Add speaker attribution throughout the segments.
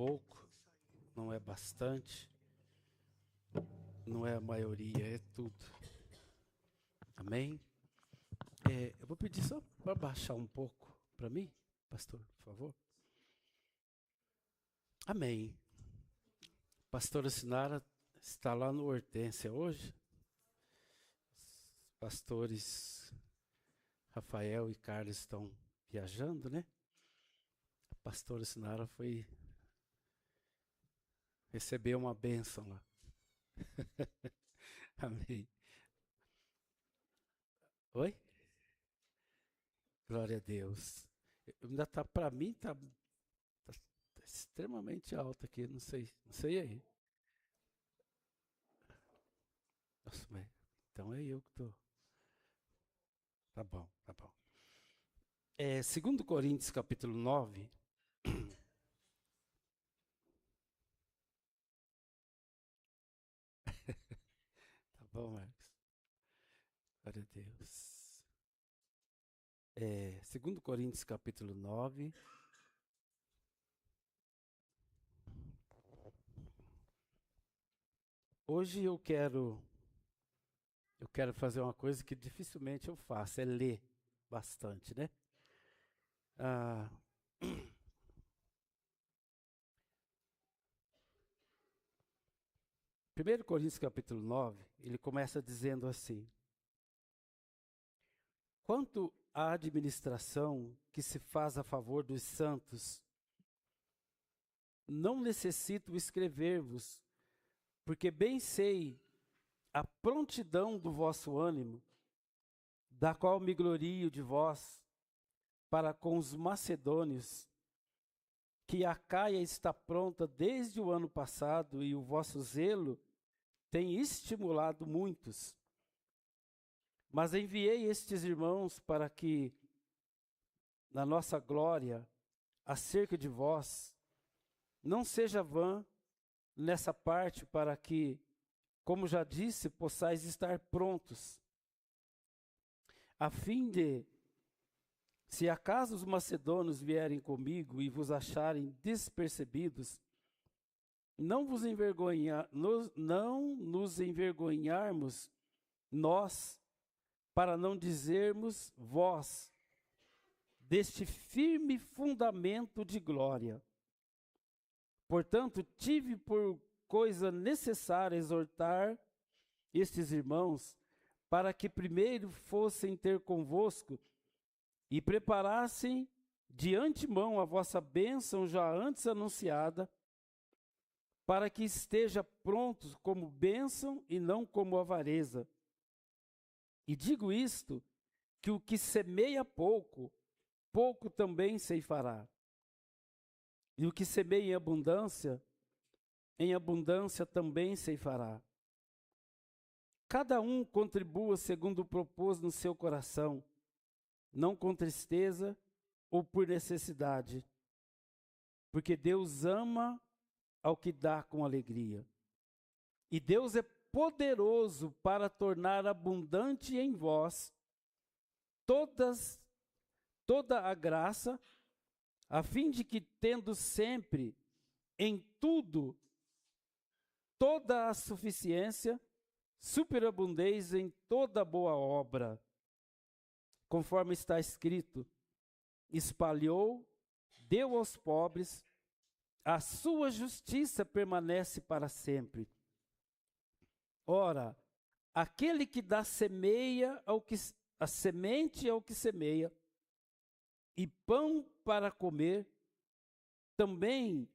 Speaker 1: pouco, não é bastante, não é a maioria, é tudo. Amém? Eu vou pedir só para baixar um pouco para mim, pastor, por favor. Amém. Pastora Sinara está lá no Hortência hoje. Os pastores Rafael e Carlos estão viajando, né? A pastora Sinara foi receber uma bênção lá. Amém. Oi? Glória a Deus. Ainda tá, para mim, tá extremamente alto aqui, não sei aí. Nossa, mas então é eu que tô. Tá bom, tá bom. 2 Coríntios capítulo 9. Tá bom, Marcos? Glória a Deus. 2 Coríntios capítulo 9. Hoje eu quero fazer uma coisa que dificilmente eu faço, é ler bastante, né? 1 Coríntios capítulo 9, ele começa dizendo assim: quanto à administração que se faz a favor dos santos, não necessito escrever-vos, porque bem sei a prontidão do vosso ânimo, da qual me glorio de vós, para com os macedônios, que a Caia está pronta desde o ano passado, e o vosso zelo tem estimulado muitos. Mas enviei estes irmãos para que, na nossa glória, acerca de vós, não seja vã nessa parte, para que, como já disse, possais estar prontos, a fim de, se acaso os macedônios vierem comigo e vos acharem despercebidos, não nos envergonharmos nós, para não dizermos vós, deste firme fundamento de glória. Portanto, tive por coisa necessária exortar estes irmãos, para que primeiro fossem ter convosco e preparassem de antemão a vossa bênção já antes anunciada, para que esteja prontos como bênção e não como avareza. E digo isto, que o que semeia pouco, pouco também ceifará. E o que semeia em abundância também ceifará. Cada um contribua segundo propôs no seu coração, não com tristeza ou por necessidade, porque Deus ama ao que dá com alegria. E Deus é poderoso para tornar abundante em vós toda a graça, a fim de que, tendo sempre, em tudo, toda a suficiência, superabundeis em toda boa obra, conforme está escrito: espalhou, deu aos pobres, a sua justiça permanece para sempre. Ora, aquele que dá a semente ao que semeia, e pão para comer, também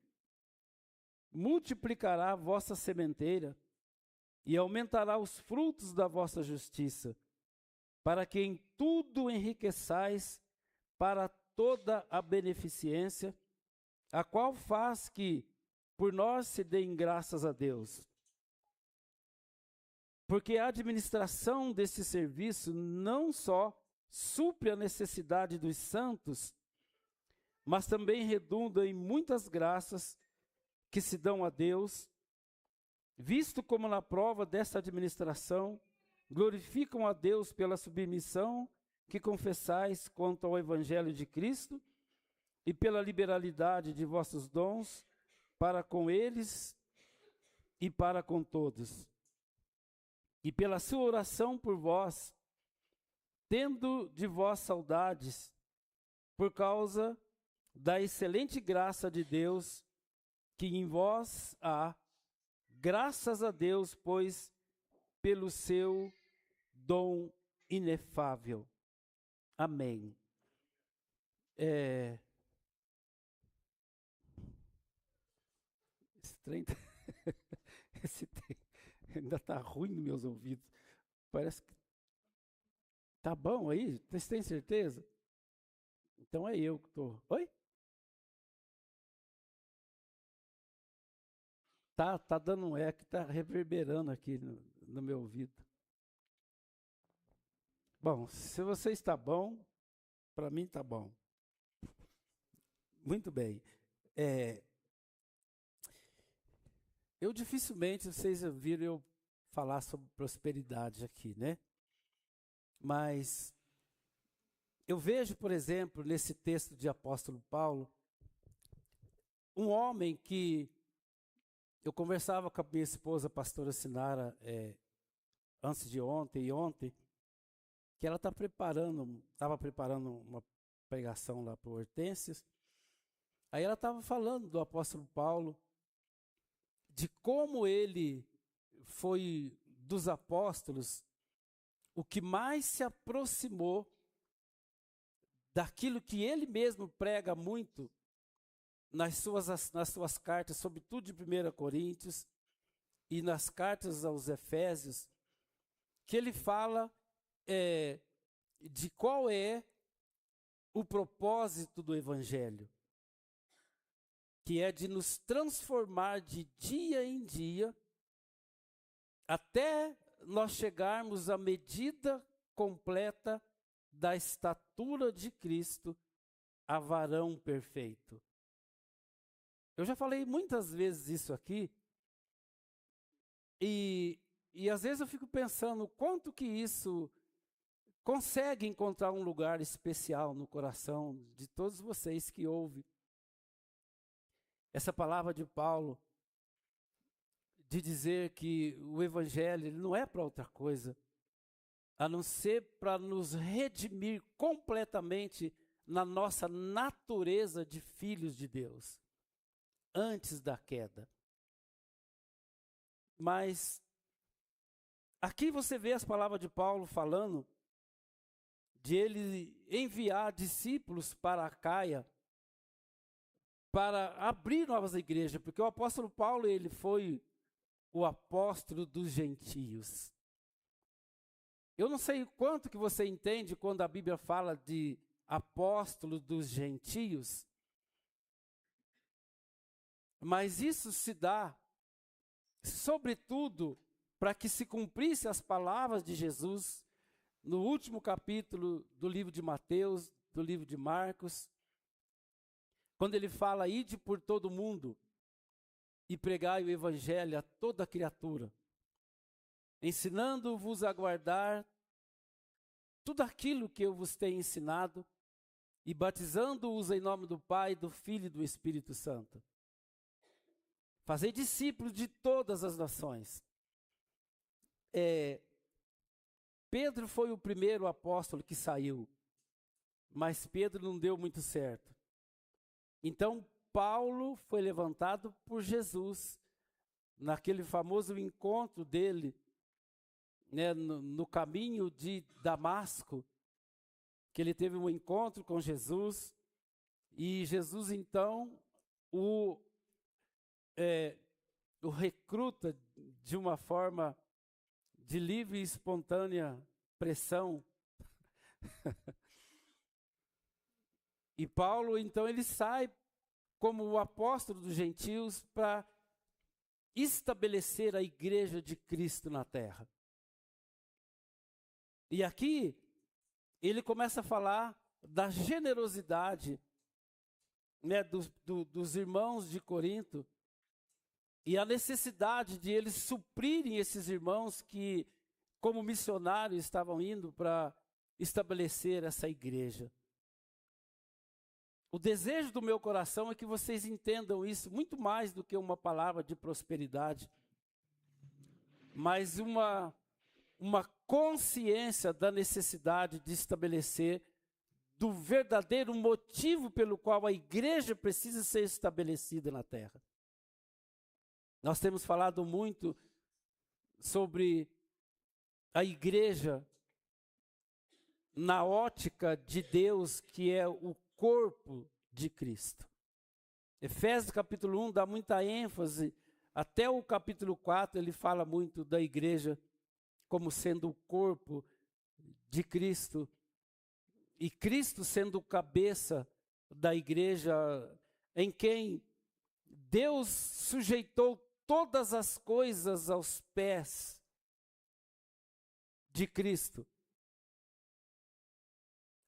Speaker 1: multiplicará a vossa sementeira e aumentará os frutos da vossa justiça, para que em tudo enriqueçais para toda a beneficência, a qual faz que por nós se deem graças a Deus. Porque a administração desse serviço não só supre a necessidade dos santos, mas também redunda em muitas graças que se dão a Deus, visto como na prova dessa administração glorificam a Deus pela submissão que confessais quanto ao Evangelho de Cristo e pela liberalidade de vossos dons para com eles e para com todos. E pela sua oração por vós, tendo de vós saudades, por causa da excelente graça de Deus que em vós há, graças a Deus, pois pelo seu dom inefável. Amém. Esse trem ainda está ruim nos meus ouvidos. Parece que tá bom aí? Vocês têm certeza? Então é eu que estou. Oi? Tá dando um eco, tá reverberando aqui no meu ouvido. Bom, se você está bom, para mim está bom. Muito bem. Eu dificilmente vocês ouviram eu falar sobre prosperidade aqui, né? Mas eu vejo, por exemplo, nesse texto de apóstolo Paulo, um homem que eu conversava com a minha esposa, a pastora Sinara, antes de ontem e ontem, que ela estava preparando uma pregação lá para o Hortências. Aí ela estava falando do apóstolo Paulo, de como ele foi dos apóstolos o que mais se aproximou daquilo que ele mesmo prega muito nas suas cartas, sobretudo de 1 Coríntios e nas cartas aos Efésios, que ele fala de qual é o propósito do Evangelho, que é de nos transformar de dia em dia, até nós chegarmos à medida completa da estatura de Cristo, a varão perfeito. Eu já falei muitas vezes isso aqui, e às vezes eu fico pensando quanto que isso consegue encontrar um lugar especial no coração de todos vocês que ouvem essa palavra de Paulo, de dizer que o Evangelho ele não é para outra coisa, a não ser para nos redimir completamente na nossa natureza de filhos de Deus, antes da queda. Mas aqui você vê as palavras de Paulo falando de ele enviar discípulos para a Caia para abrir novas igrejas, porque o apóstolo Paulo ele foi o apóstolo dos gentios. Eu não sei o quanto que você entende quando a Bíblia fala de apóstolo dos gentios, mas isso se dá, sobretudo, para que se cumprisse as palavras de Jesus no último capítulo do livro de Mateus, do livro de Marcos, quando ele fala, ide por todo o mundo e pregai o evangelho a toda criatura, ensinando-vos a guardar tudo aquilo que eu vos tenho ensinado e batizando-os em nome do Pai, do Filho e do Espírito Santo. Fazei discípulos de todas as nações. Pedro foi o primeiro apóstolo que saiu, mas Pedro não deu muito certo. Então, Paulo foi levantado por Jesus, naquele famoso encontro dele, né, no caminho de Damasco, que ele teve um encontro com Jesus, e Jesus então o recruta de uma forma de livre e espontânea pressão. E Paulo, então, ele sai como o apóstolo dos gentios para estabelecer a igreja de Cristo na terra. E aqui, ele começa a falar da generosidade, né, dos irmãos de Corinto, e a necessidade de eles suprirem esses irmãos que, como missionários, estavam indo para estabelecer essa igreja. O desejo do meu coração é que vocês entendam isso muito mais do que uma palavra de prosperidade, mas uma consciência da necessidade de estabelecer do verdadeiro motivo pelo qual a igreja precisa ser estabelecida na terra. Nós temos falado muito sobre a igreja na ótica de Deus, que é o corpo de Cristo. Efésios capítulo 1 dá muita ênfase, até o capítulo 4 ele fala muito da igreja como sendo o corpo de Cristo, e Cristo sendo o cabeça da igreja, em quem Deus sujeitou todas as coisas aos pés de Cristo.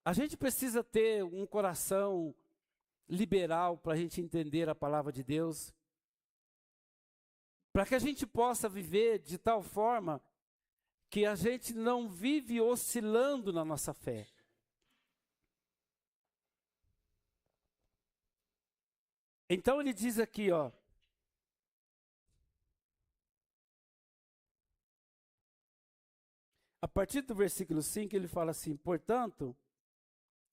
Speaker 1: A gente precisa ter um coração liberal para a gente entender a palavra de Deus, para que a gente possa viver de tal forma que a gente não vive oscilando na nossa fé. Então ele diz aqui, ó, a partir do versículo 5 ele fala assim: portanto,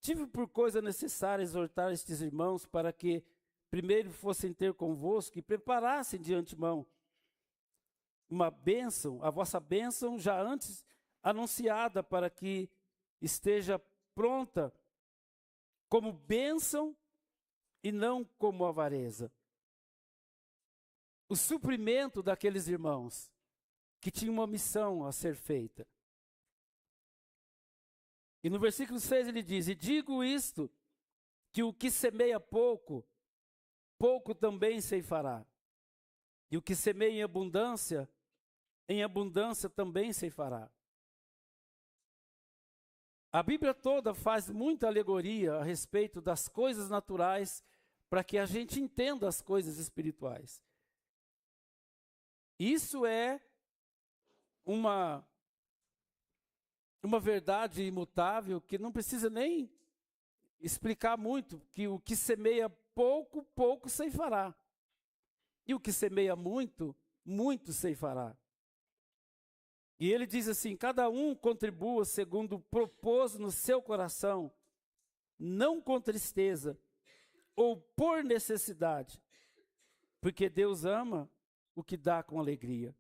Speaker 1: tive por coisa necessária exortar estes irmãos para que primeiro fossem ter convosco e preparassem de antemão uma bênção, a vossa bênção já antes anunciada, para que esteja pronta como bênção e não como avareza. O suprimento daqueles irmãos que tinham uma missão a ser feita. E no versículo 6 ele diz: e digo isto, que o que semeia pouco, pouco também ceifará. E o que semeia em abundância também ceifará. A Bíblia toda faz muita alegoria a respeito das coisas naturais, para que a gente entenda as coisas espirituais. Isso é uma verdade imutável que não precisa nem explicar muito, que o que semeia pouco, pouco ceifará. E o que semeia muito, muito ceifará. E ele diz assim: cada um contribua segundo propôs no seu coração, não com tristeza ou por necessidade, porque Deus ama o que dá com alegria.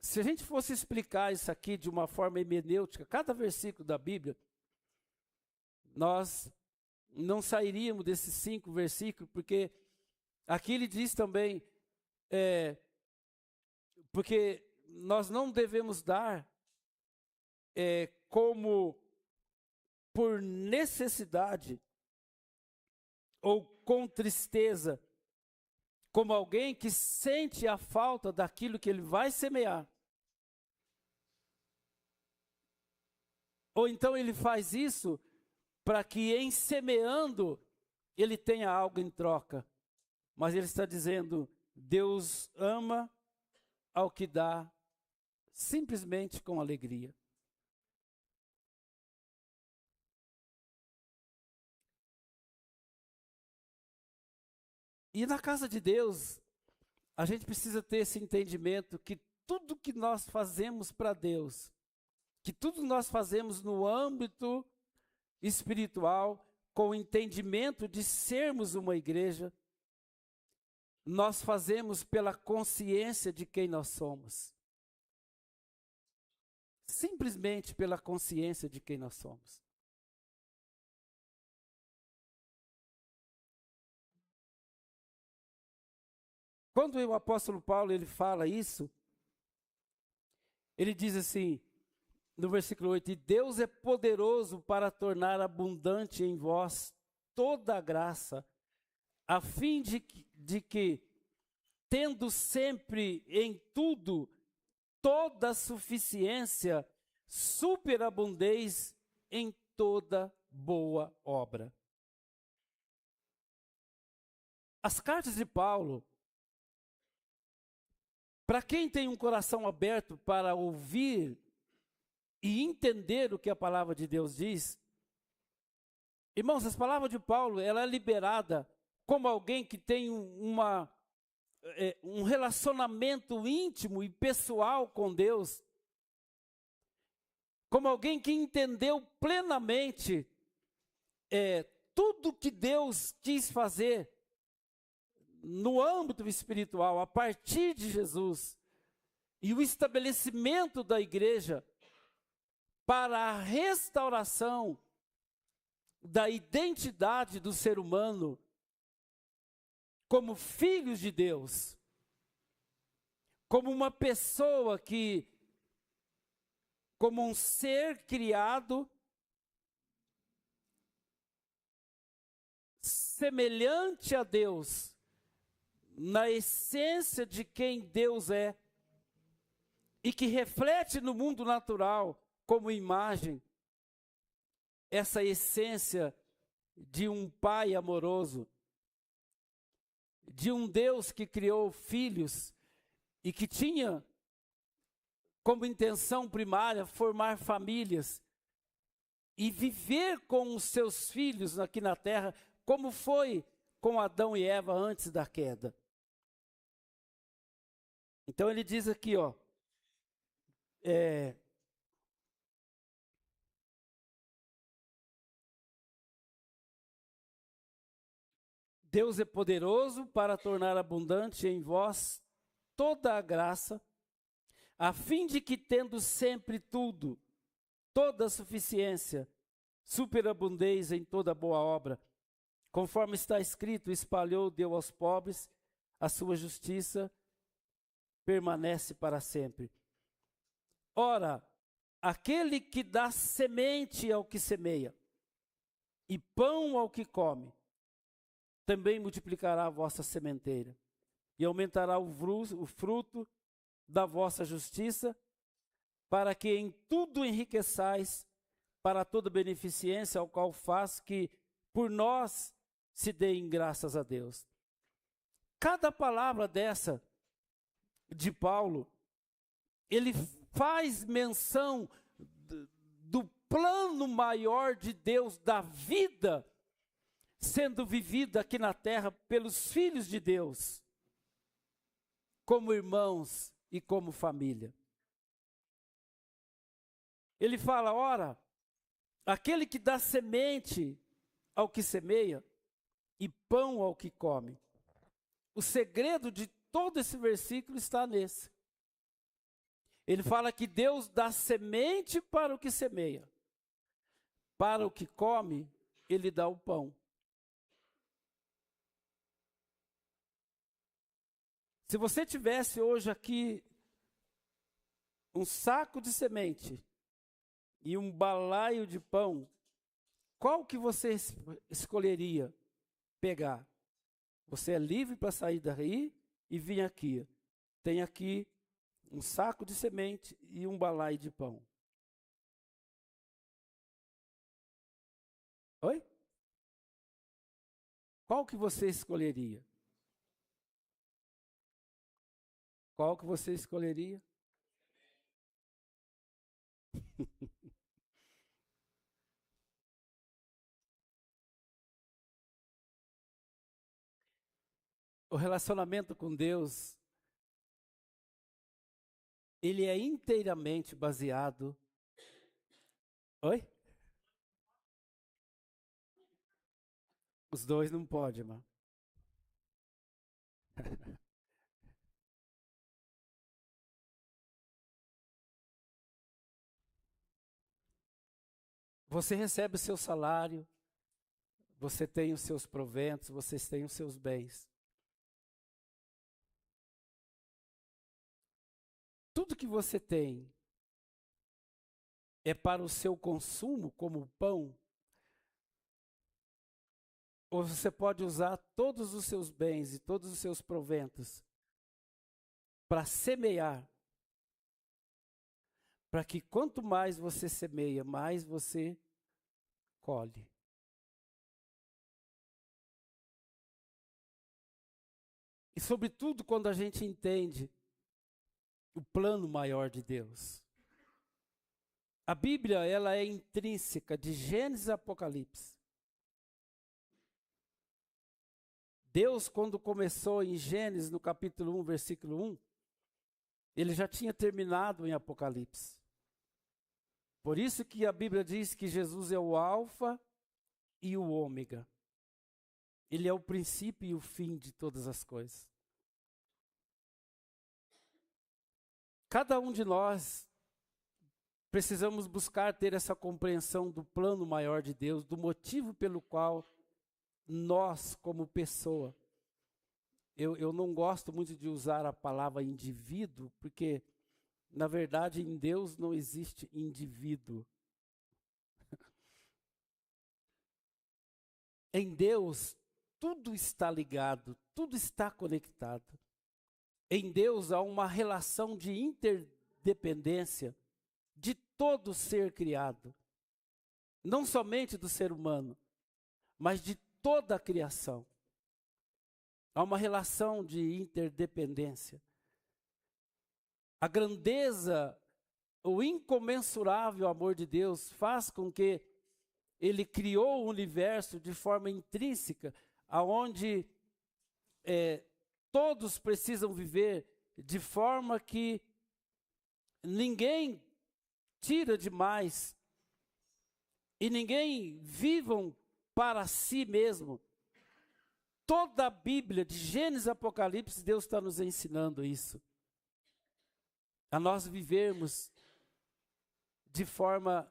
Speaker 1: Se a gente fosse explicar isso aqui de uma forma hermenêutica, cada versículo da Bíblia, nós não sairíamos desses 5 versículos, porque aqui ele diz também, porque nós não devemos dar como por necessidade ou com tristeza, como alguém que sente a falta daquilo que ele vai semear. Ou então ele faz isso para que em semeando ele tenha algo em troca. Mas ele está dizendo: Deus ama ao que dá simplesmente com alegria. E na casa de Deus, a gente precisa ter esse entendimento que tudo que nós fazemos para Deus, que tudo nós fazemos no âmbito espiritual, com o entendimento de sermos uma igreja, nós fazemos pela consciência de quem nós somos. Simplesmente pela consciência de quem nós somos. Quando o apóstolo Paulo ele fala isso, ele diz assim, no versículo 8: e Deus é poderoso para tornar abundante em vós toda a graça, a fim de que, tendo sempre em tudo toda a suficiência, superabundeis em toda boa obra. As cartas de Paulo, para quem tem um coração aberto para ouvir e entender o que a palavra de Deus diz, Irmãos, as palavras de Paulo, ela é liberada como alguém que tem um relacionamento íntimo e pessoal com Deus, como alguém que entendeu plenamente tudo que Deus quis fazer no âmbito espiritual, a partir de Jesus, e o estabelecimento da igreja para a restauração da identidade do ser humano como filhos de Deus, como uma pessoa como um ser criado semelhante a Deus, na essência de quem Deus é, e que reflete no mundo natural como imagem essa essência de um pai amoroso, de um Deus que criou filhos e que tinha como intenção primária formar famílias e viver com os seus filhos aqui na terra, como foi com Adão e Eva antes da queda. Então ele diz aqui, Deus é poderoso para tornar abundante em vós toda a graça, a fim de que, tendo sempre tudo, toda a suficiência, superabundeis em toda boa obra, conforme está escrito, espalhou, deu aos pobres, a sua justiça permanece para sempre. Ora, aquele que dá semente ao que semeia, e pão ao que come, também multiplicará a vossa sementeira, e aumentará o fruto da vossa justiça, para que em tudo enriqueçais para toda beneficência, ao qual faz que por nós se deem graças a Deus. Cada palavra dessa de Paulo, ele faz menção do plano maior de Deus, da vida sendo vivida aqui na terra pelos filhos de Deus, como irmãos e como família. Ele fala, ora, aquele que dá semente ao que semeia e pão ao que come. O segredo de todo esse versículo está nesse. Ele fala que Deus dá semente para o que semeia. Para o que come, Ele dá o pão. Se você tivesse hoje aqui um saco de semente e um balaio de pão, qual que você escolheria pegar? Você é livre para sair daí e vir aqui. Tem aqui um saco de semente e um balaio de pão. Oi? Qual que você escolheria? Qual que você escolheria? O relacionamento com Deus, ele é inteiramente baseado... Oi? Os dois não podem, irmão. Você recebe o seu salário, você tem os seus proventos, vocês têm os seus bens. Tudo que você tem é para o seu consumo, como o pão, ou você pode usar todos os seus bens e todos os seus proventos para semear, para que quanto mais você semeia, mais você colhe. E sobretudo quando a gente entende o plano maior de Deus. A Bíblia, ela é intrínseca de Gênesis a Apocalipse. Deus, quando começou em Gênesis, no capítulo 1, versículo 1, ele já tinha terminado em Apocalipse. Por isso que a Bíblia diz que Jesus é o alfa e o ômega. Ele é o princípio e o fim de todas as coisas. Cada um de nós precisamos buscar ter essa compreensão do plano maior de Deus, do motivo pelo qual nós, como pessoa, eu não gosto muito de usar a palavra indivíduo, porque, na verdade, em Deus não existe indivíduo. Em Deus, tudo está ligado, tudo está conectado. Em Deus há uma relação de interdependência de todo ser criado. Não somente do ser humano, mas de toda a criação. Há uma relação de interdependência. A grandeza, o incomensurável amor de Deus faz com que Ele criou o universo de forma intrínseca, aonde todos precisam viver de forma que ninguém tira demais e ninguém vivam para si mesmo. Toda a Bíblia, de Gênesis a Apocalipse, Deus está nos ensinando isso. A nós vivermos de forma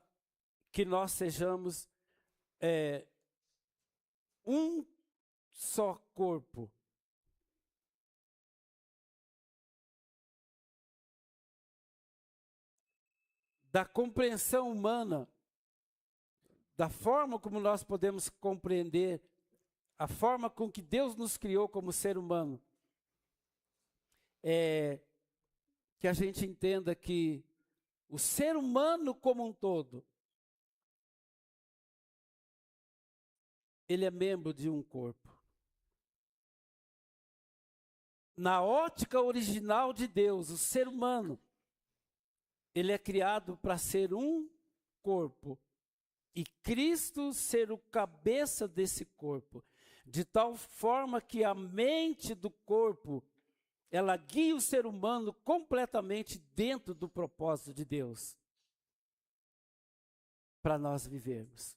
Speaker 1: que nós sejamos um só corpo. Da compreensão humana, da forma como nós podemos compreender a forma com que Deus nos criou como ser humano, que a gente entenda que o ser humano como um todo, ele é membro de um corpo. Na ótica original de Deus, o ser humano, ele é criado para ser um corpo. E Cristo ser o cabeça desse corpo. De tal forma que a mente do corpo, ela guia o ser humano completamente dentro do propósito de Deus. Para nós vivermos.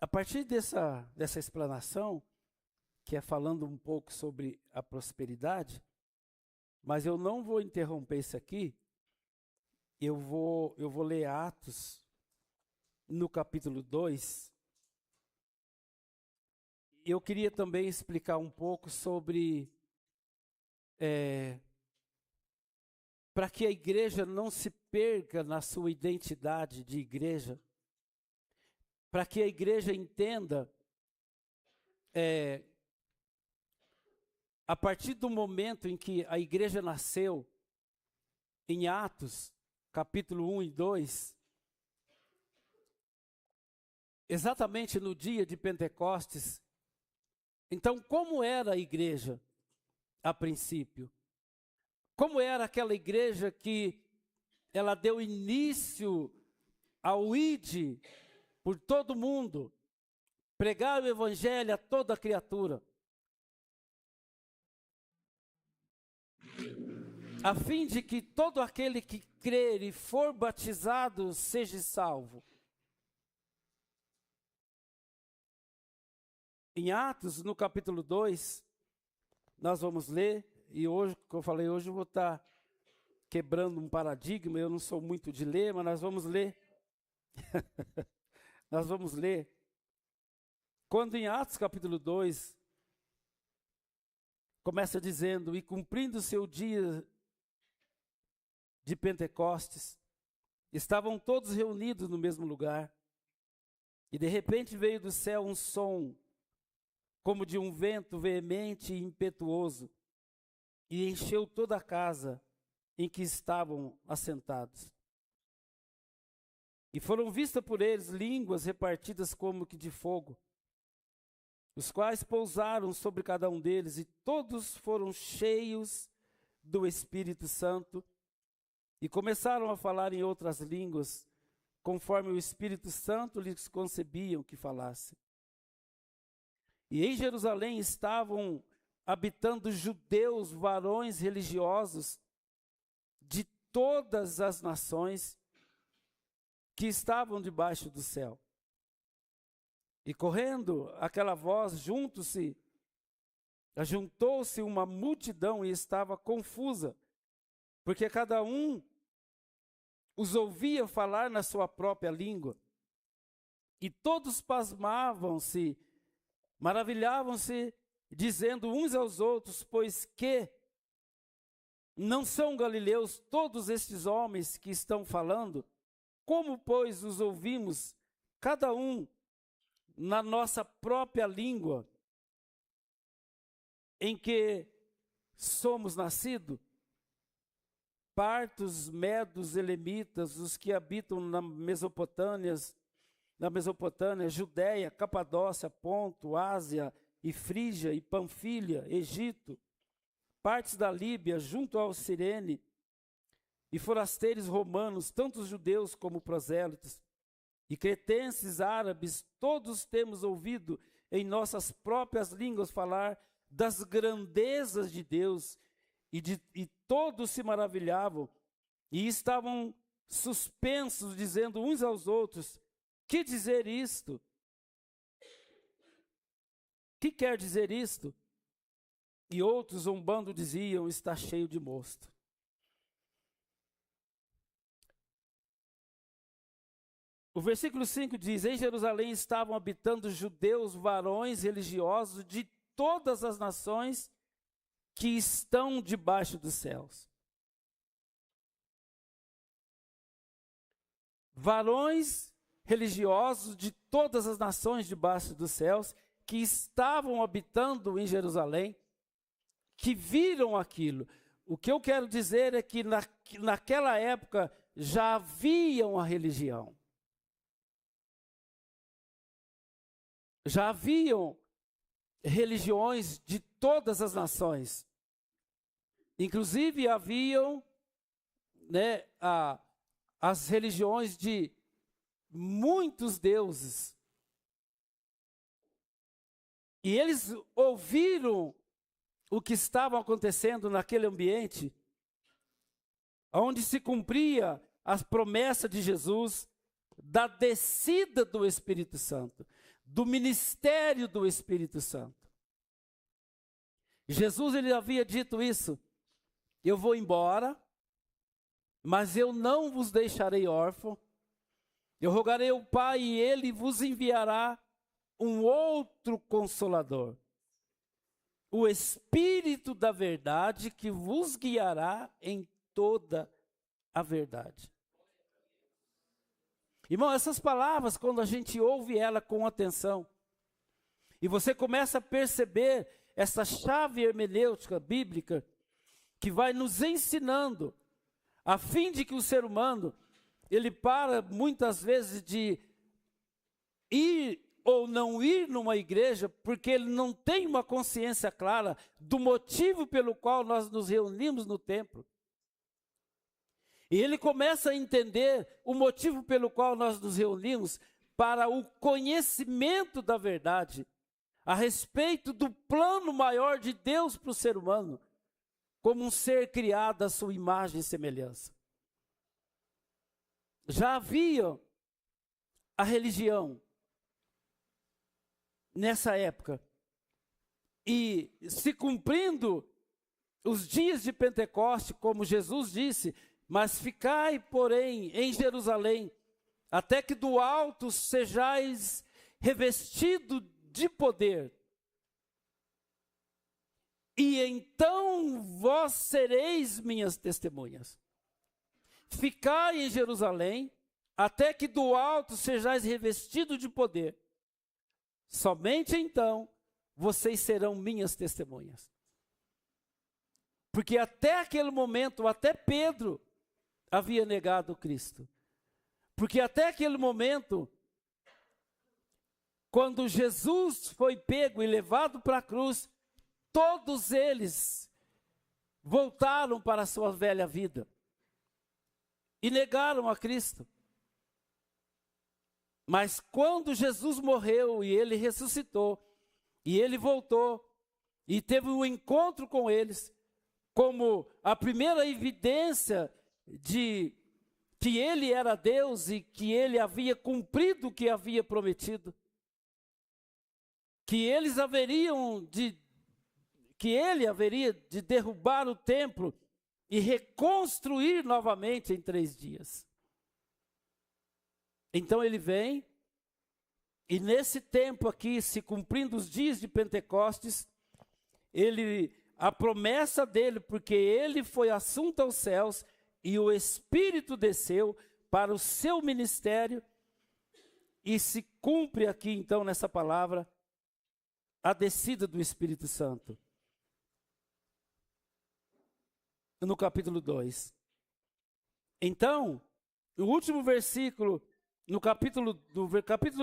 Speaker 1: A partir dessa explanação, que é falando um pouco sobre a prosperidade, mas eu não vou interromper isso aqui, eu vou ler Atos, no capítulo 2. Eu queria também explicar um pouco sobre, para que a igreja não se perca na sua identidade de igreja, para que a igreja entenda, a partir do momento em que a igreja nasceu, em Atos, capítulo 1 e 2, exatamente no dia de Pentecostes. Então, como era a igreja a princípio? Como era aquela igreja que ela deu início ao ID por todo mundo, pregar o evangelho a toda criatura, a fim de que todo aquele que crer e for batizado seja salvo. Em Atos, no capítulo 2, nós vamos ler, e hoje, como eu falei, hoje eu vou estar quebrando um paradigma, eu não sou muito de ler, mas nós vamos ler. Nós vamos ler. Quando em Atos capítulo 2, começa dizendo, e cumprindo o seu dia de Pentecostes, estavam todos reunidos no mesmo lugar, e de repente veio do céu um som, como de um vento veemente e impetuoso, e encheu toda a casa em que estavam assentados. E foram vistas por eles línguas repartidas como que de fogo, os quais pousaram sobre cada um deles, e todos foram cheios do Espírito Santo, e começaram a falar em outras línguas, conforme o Espírito Santo lhes concebiam que falassem. E em Jerusalém estavam habitando judeus, varões religiosos, de todas as nações que estavam debaixo do céu. E correndo aquela voz, ajuntou-se uma multidão e estava confusa, porque cada um os ouvia falar na sua própria língua. E todos pasmavam-se, maravilhavam-se, dizendo uns aos outros: pois que não são galileus todos estes homens que estão falando? Como, pois, os ouvimos, cada um na nossa própria língua, em que somos nascidos? Partos, medos, elemitas, os que habitam na Mesopotâmia, Judéia, Capadócia, Ponto, Ásia e Frígia e Panfilha, Egito, partes da Líbia, junto ao Cirene, e forasteiros romanos, tanto judeus como prosélitos, e cretenses, árabes, todos temos ouvido em nossas próprias línguas falar das grandezas de Deus, e todos se maravilhavam, e estavam suspensos, dizendo uns aos outros: que dizer isto? Que quer dizer isto? E outros, zombando, diziam: está cheio de mosto. O versículo 5 diz: em Jerusalém estavam habitando judeus, varões religiosos de todas as nações que estão debaixo dos céus. Varões religiosos de todas as nações debaixo dos céus, que estavam habitando em Jerusalém, que viram aquilo. O que eu quero dizer é que naquela época já havia uma religião. Já haviam religiões de todas as nações. Inclusive haviam, as religiões de muitos deuses. E eles ouviram o que estava acontecendo naquele ambiente, onde se cumpria a promessa de Jesus da descida do Espírito Santo, do ministério do Espírito Santo. Jesus, ele havia dito isso: eu vou embora, mas eu não vos deixarei órfão. Eu rogarei ao Pai e Ele vos enviará um outro Consolador, o Espírito da verdade, que vos guiará em toda a verdade. Irmão, essas palavras, quando a gente ouve ela com atenção, e você começa a perceber essa chave hermenêutica bíblica, que vai nos ensinando, a fim de que o ser humano, ele para muitas vezes de ir ou não ir numa igreja, porque ele não tem uma consciência clara do motivo pelo qual nós nos reunimos no templo. E ele começa a entender o motivo pelo qual nós nos reunimos, para o conhecimento da verdade, a respeito do plano maior de Deus para o ser humano, como um ser criado à sua imagem e semelhança. Já havia a religião nessa época, e se cumprindo os dias de Pentecoste, como Jesus disse: mas ficai, porém, em Jerusalém, até que do alto sejais revestido de poder. E então vós sereis minhas testemunhas. Ficai em Jerusalém, até que do alto sejais revestido de poder. Somente então vocês serão minhas testemunhas. Porque até aquele momento, até Pedro havia negado Cristo. Porque até aquele momento, quando Jesus foi pego e levado para a cruz, todos eles voltaram para a sua velha vida e negaram a Cristo. Mas quando Jesus morreu e ele ressuscitou, e ele voltou, e teve um encontro com eles, como a primeira evidência de que ele era Deus e que ele havia cumprido o que havia prometido, que ele haveria de derrubar o templo e reconstruir novamente em 3 dias. Então ele vem, e nesse tempo aqui, se cumprindo os dias de Pentecostes, a promessa dele, porque ele foi assunto aos céus e o Espírito desceu para o seu ministério, e se cumpre aqui então nessa palavra a descida do Espírito Santo. No capítulo 2. Então, o último versículo, no capítulo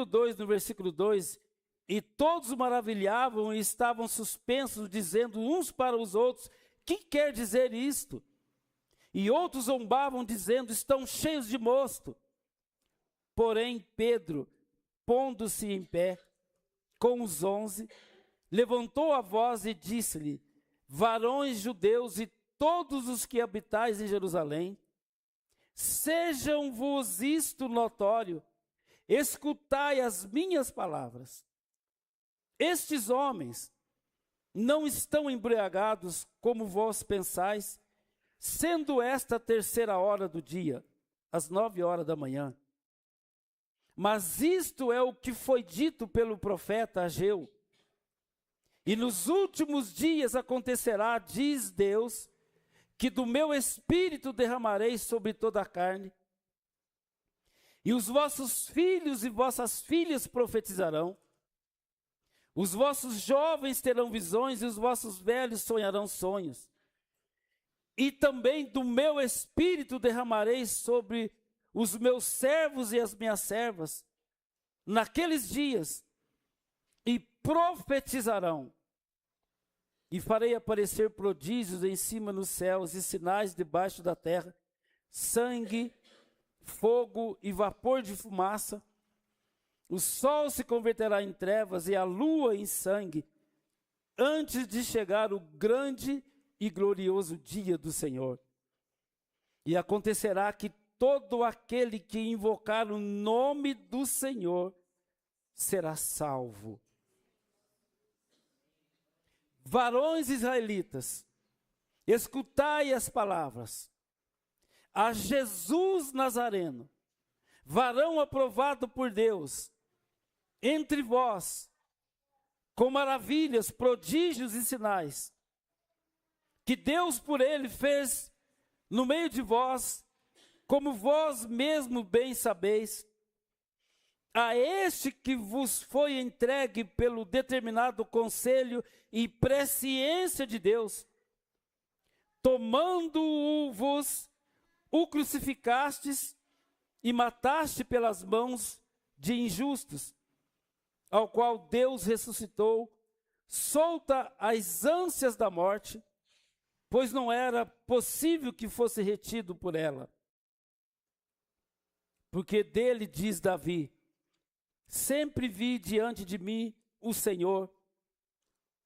Speaker 1: 2, no versículo 2, e todos maravilhavam e estavam suspensos, dizendo uns para os outros, que quer dizer isto? E outros zombavam, dizendo, estão cheios de mosto. Porém, Pedro, pondo-se em pé, com os 11, levantou a voz e disse-lhe, varões judeus e todos os que habitais em Jerusalém, sejam-vos isto notório, escutai as minhas palavras. Estes homens não estão embriagados como vós pensais, sendo esta a 3ª hora do dia, às 9 horas da manhã. Mas isto é o que foi dito pelo profeta Ageu. E nos últimos dias acontecerá, diz Deus, que do meu espírito derramarei sobre toda a carne. E os vossos filhos e vossas filhas profetizarão. Os vossos jovens terão visões e os vossos velhos sonharão sonhos. E também do meu espírito derramarei sobre os meus servos e as minhas servas naqueles dias, e profetizarão. E farei aparecer prodígios em cima nos céus e sinais debaixo da terra, sangue, fogo e vapor de fumaça. O sol se converterá em trevas e a lua em sangue, antes de chegar o grande e glorioso dia do Senhor. E acontecerá que todo aquele que invocar o nome do Senhor será salvo. Varões israelitas, escutai as palavras. A Jesus Nazareno, varão aprovado por Deus, entre vós, com maravilhas, prodígios e sinais, que Deus por ele fez no meio de vós, como vós mesmo bem sabeis, a este que vos foi entregue pelo determinado conselho e presciência de Deus, tomando-vos, o crucificastes e mataste pelas mãos de injustos, ao qual Deus ressuscitou, solta as ânsias da morte, pois não era possível que fosse retido por ela. Porque dele diz Davi, sempre vi diante de mim o Senhor,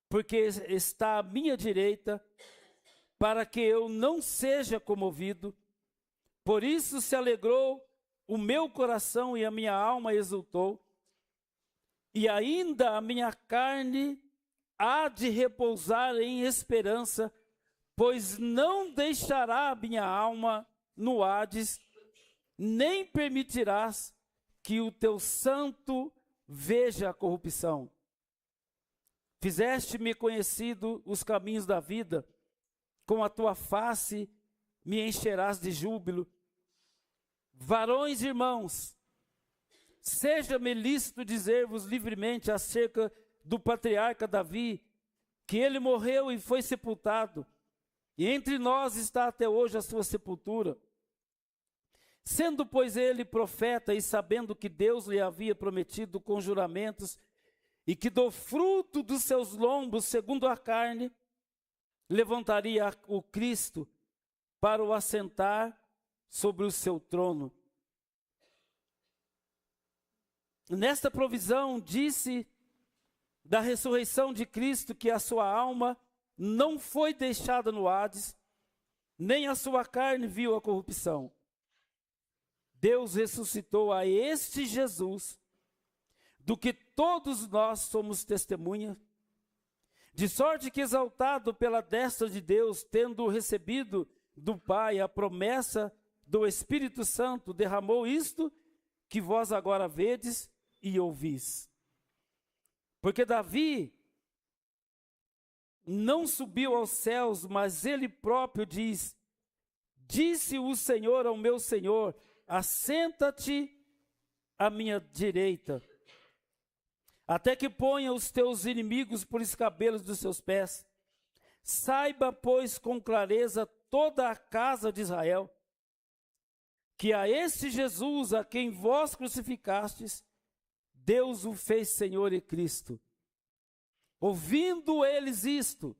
Speaker 1: porque está à minha direita, para que eu não seja comovido. Por isso se alegrou o meu coração e a minha alma exultou. E ainda a minha carne há de repousar em esperança, pois não deixará a minha alma no Hades, nem permitirás que o teu santo veja a corrupção. Fizeste-me conhecido os caminhos da vida, com a tua face me encherás de júbilo. Varões irmãos, seja-me lícito dizer-vos livremente acerca do patriarca Davi, que ele morreu e foi sepultado, e entre nós está até hoje a sua sepultura. Sendo, pois, ele profeta e sabendo que Deus lhe havia prometido com juramentos e que do fruto dos seus lombos, segundo a carne, levantaria o Cristo para o assentar sobre o seu trono. Nesta provisão, disse da ressurreição de Cristo que a sua alma não foi deixada no Hades, nem a sua carne viu a corrupção. Deus ressuscitou a este Jesus, do que todos nós somos testemunha, de sorte que, exaltado pela destra de Deus, tendo recebido do Pai a promessa do Espírito Santo, derramou isto que vós agora vedes e ouvis. Porque Davi não subiu aos céus, mas ele próprio diz: disse o Senhor ao meu Senhor, assenta-te à minha direita, até que ponha os teus inimigos por escabelos dos seus pés. Saiba, pois, com clareza toda a casa de Israel, que a este Jesus, a quem vós crucificastes, Deus o fez Senhor e Cristo. Ouvindo eles isto,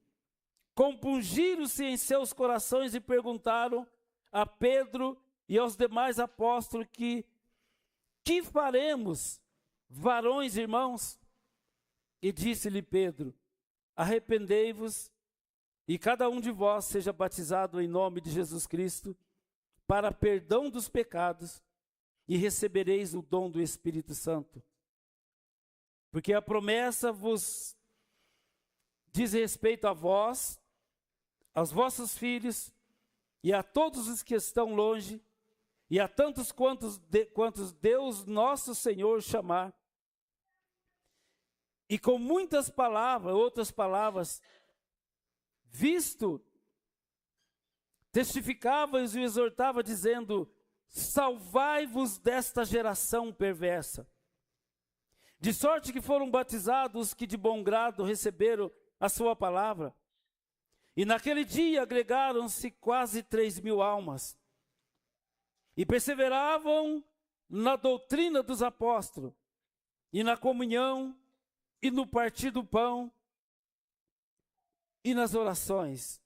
Speaker 1: compungiram-se em seus corações e perguntaram a Pedro e aos demais apóstolos que faremos, varões irmãos? E disse-lhe Pedro: arrependei-vos e cada um de vós seja batizado em nome de Jesus Cristo para perdão dos pecados, e recebereis o dom do Espírito Santo. Porque a promessa vos diz respeito a vós, aos vossos filhos e a todos os que estão longe, e a tantos quantos Deus nosso Senhor chamar. E com muitas palavras, outras palavras, visto, testificava e os exortava, dizendo: salvai-vos desta geração perversa. De sorte que foram batizados os que de bom grado receberam a sua palavra. E naquele dia agregaram-se quase 3.000 almas. E perseveravam na doutrina dos apóstolos, e na comunhão, e no partir do pão, e nas orações.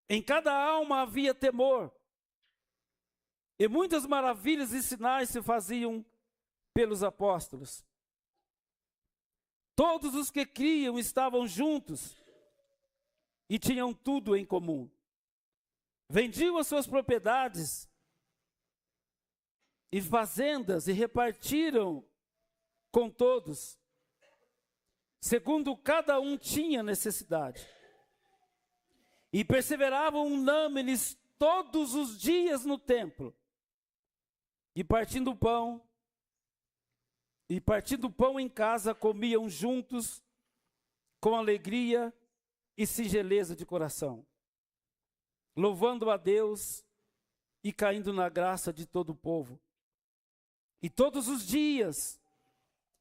Speaker 1: Em cada alma havia temor, e muitas maravilhas e sinais se faziam pelos apóstolos. Todos os que criam estavam juntos e tinham tudo em comum. Vendiam as suas propriedades e fazendas e repartiram com todos, segundo cada um tinha necessidade. E perseveravam unânimes todos os dias no templo, e partindo o pão em casa, comiam juntos com alegria e singeleza de coração, louvando a Deus e caindo na graça de todo o povo. E todos os dias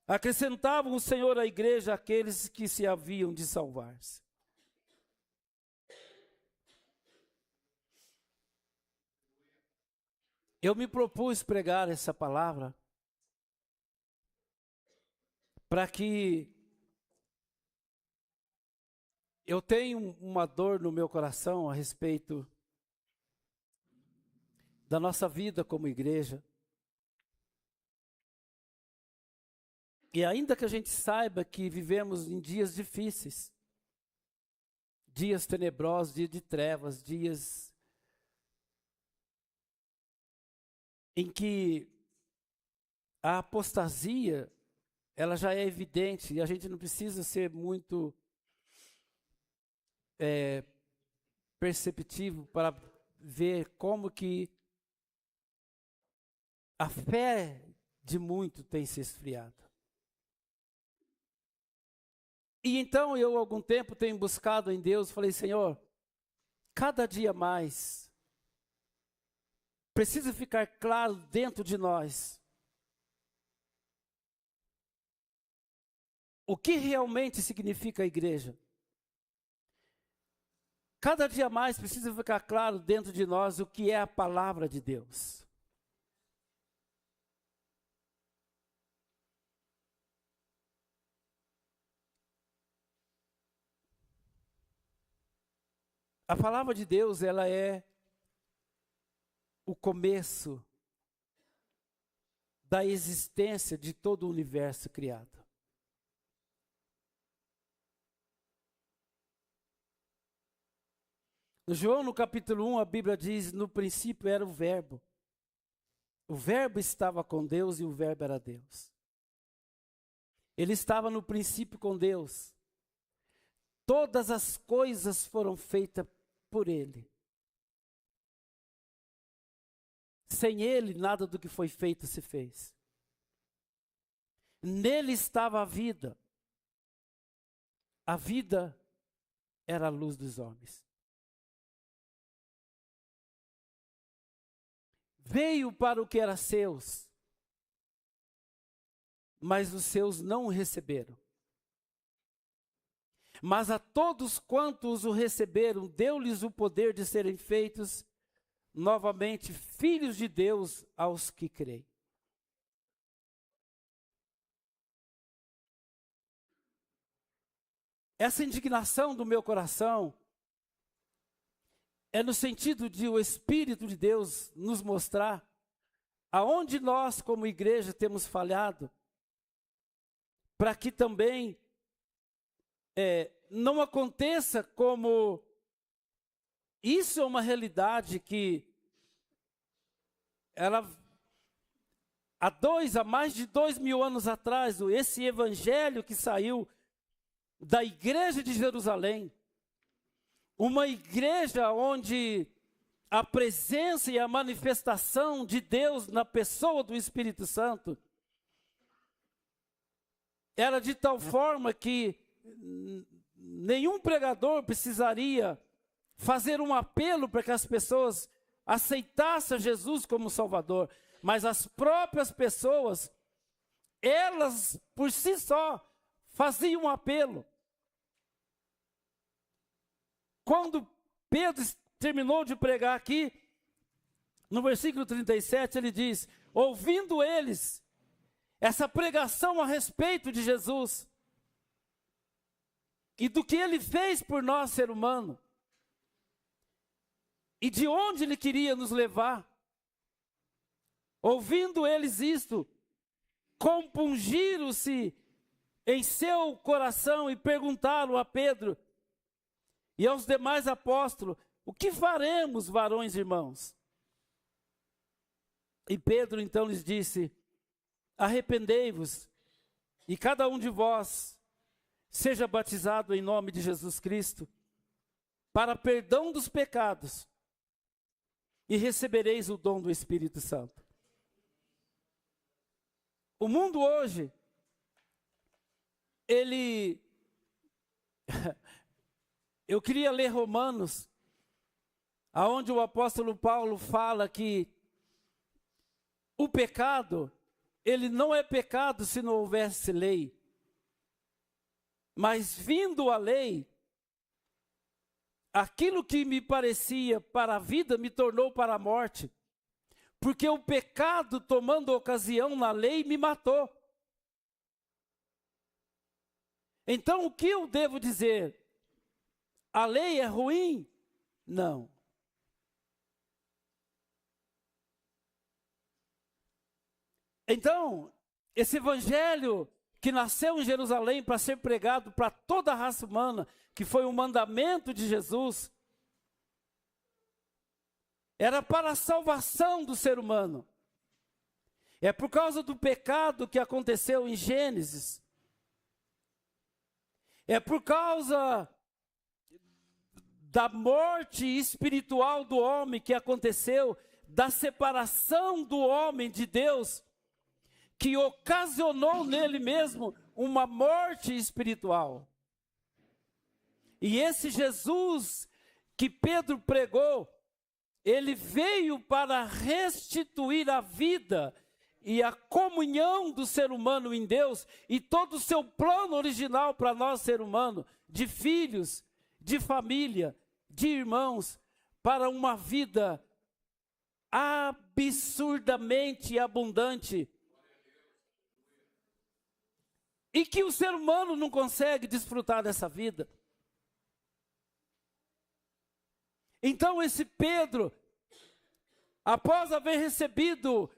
Speaker 1: acrescentavam o Senhor à igreja aqueles que se haviam de salvar-se. Eu me propus pregar essa palavra para que eu tenho uma dor no meu coração a respeito da nossa vida como igreja. E ainda que a gente saiba que vivemos em dias difíceis, dias tenebrosos, dias de trevas, dias em que a apostasia, ela já é evidente, e a gente não precisa ser muito perceptivo para ver como que a fé de muito tem se esfriado. E então eu, há algum tempo, tenho buscado em Deus, falei: Senhor, cada dia mais, precisa ficar claro dentro de nós o que realmente significa a igreja. Cada dia mais precisa ficar claro dentro de nós o que é a palavra de Deus. A palavra de Deus, ela é o começo da existência de todo o universo criado. No João, no capítulo 1, a Bíblia diz, no princípio era o Verbo. O Verbo estava com Deus e o Verbo era Deus. Ele estava no princípio com Deus. Todas as coisas foram feitas por Ele. Sem Ele, nada do que foi feito se fez. Nele estava a vida. A vida era a luz dos homens. Veio para o que era seus, mas os seus não o receberam. Mas a todos quantos o receberam, deu-lhes o poder de serem feitos novamente filhos de Deus aos que creem. Essa indignação do meu coração é no sentido de o Espírito de Deus nos mostrar aonde nós, como igreja, temos falhado, para que também não aconteça como isso é uma realidade que ela há mais de 2000 anos atrás, esse evangelho que saiu da igreja de Jerusalém, uma igreja onde a presença e a manifestação de Deus na pessoa do Espírito Santo era de tal forma que nenhum pregador precisaria fazer um apelo para que as pessoas aceitassem Jesus como Salvador, mas as próprias pessoas, elas por si só faziam um apelo. Quando Pedro terminou de pregar aqui, no versículo 37, ele diz, ouvindo eles essa pregação a respeito de Jesus e do que ele fez por nós, ser humano, e de onde ele queria nos levar, ouvindo eles isto, compungiram-se em seu coração e perguntaram a Pedro e aos demais apóstolos, o que faremos, varões irmãos? E Pedro então lhes disse, arrependei-vos e cada um de vós seja batizado em nome de Jesus Cristo para perdão dos pecados e recebereis o dom do Espírito Santo. O mundo hoje, eu queria ler Romanos, aonde o apóstolo Paulo fala que o pecado, ele não é pecado se não houvesse lei. Mas vindo a lei, aquilo que me parecia para a vida me tornou para a morte. Porque o pecado, tomando ocasião na lei, me matou. Então o que eu devo dizer? A lei é ruim? Não. Então, esse evangelho que nasceu em Jerusalém para ser pregado para toda a raça humana, que foi um mandamento de Jesus, era para a salvação do ser humano. É por causa do pecado que aconteceu em Gênesis. É por causa da morte espiritual do homem que aconteceu, da separação do homem de Deus, que ocasionou nele mesmo uma morte espiritual. E esse Jesus que Pedro pregou, ele veio para restituir a vida e a comunhão do ser humano em Deus e todo o seu plano original para nós, ser humano, de filhos, de família, de irmãos, para uma vida absurdamente abundante. E que o ser humano não consegue desfrutar dessa vida. Então esse Pedro, após haver recebido